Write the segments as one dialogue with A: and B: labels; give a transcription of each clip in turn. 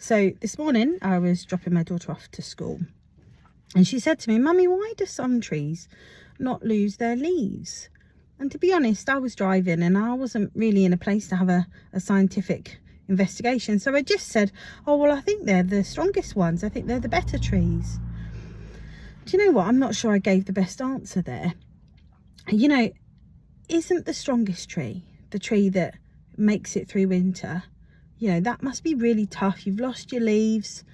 A: So this morning I was dropping my daughter off to school, and she said to me, "Mummy, why do some trees not lose their leaves?" And to be honest, I was driving and I wasn't really in a place to have a scientific investigation. So I just said, "Oh, well, I think they're the strongest ones. I think they're the better trees." Do you know what? I'm not sure I gave the best answer there. You know, isn't the strongest tree the tree that makes it through winter? You know, that must be really tough. You've lost your leaves.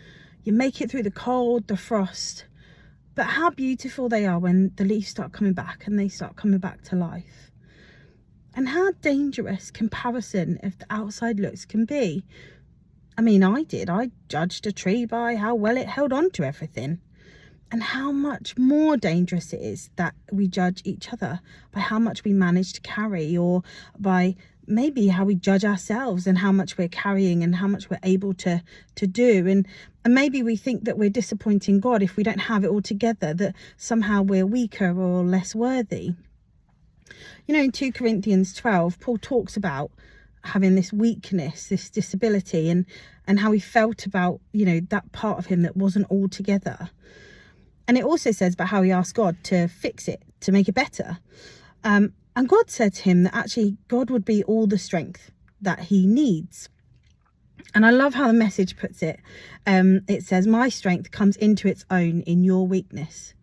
A: You make it through the cold, the frost. But how beautiful they are when the leaves start coming back and they start coming back to life. And how dangerous comparison of the outside looks can be. I mean, I judged a tree by how well it held on to everything. And how much more dangerous it is that we judge each other by how much we manage to carry, or by maybe how we judge ourselves and how much we're carrying and how much we're able to do. And maybe we think that we're disappointing God if we don't have it all together, that somehow we're weaker or less worthy. You know, in 2 Corinthians 12, Paul talks about having this weakness, this disability, and how he felt about, you know, that part of him that wasn't all together. And it also says about how he asked God to fix it, to make it better. And God said to him that actually God would be all the strength that he needs. And I love how the Message puts it. It says, "My strength comes into its own in your weakness."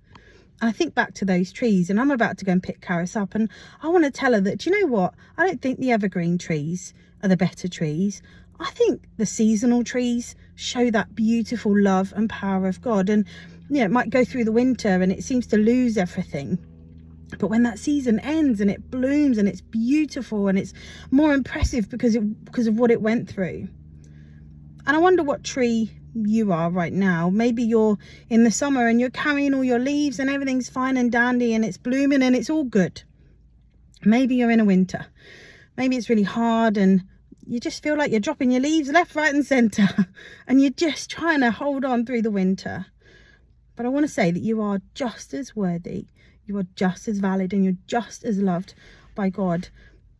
A: And I think back to those trees, and I'm about to go and pick Karis up, and I want to tell her that, do you know what? I don't think the evergreen trees are the better trees. I think the seasonal trees show that beautiful love and power of God. And you know, it might go through the winter and it seems to lose everything. But when that season ends and it blooms and it's beautiful and it's more impressive because of what it went through. And I wonder what tree you are right now. Maybe you're in the summer and you're carrying all your leaves and everything's fine and dandy and it's blooming and it's all good. Maybe you're in a winter. Maybe it's really hard and you just feel like you're dropping your leaves left, right and centre and you're just trying to hold on through the winter. But I want to say that you are just as worthy, you are just as valid, and you're just as loved by God,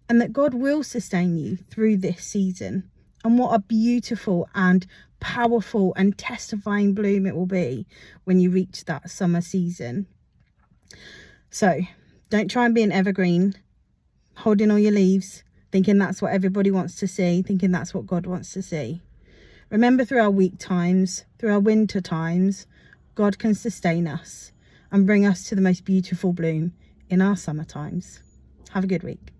A: and that God will sustain you through this season. And what a beautiful and powerful and testifying bloom it will be when you reach that summer season. So don't try and be an evergreen, holding all your leaves, thinking that's what everybody wants to see, thinking that's what God wants to see. Remember, through our weak times, through our winter times, God can sustain us and bring us to the most beautiful bloom in our summer times. Have a good week.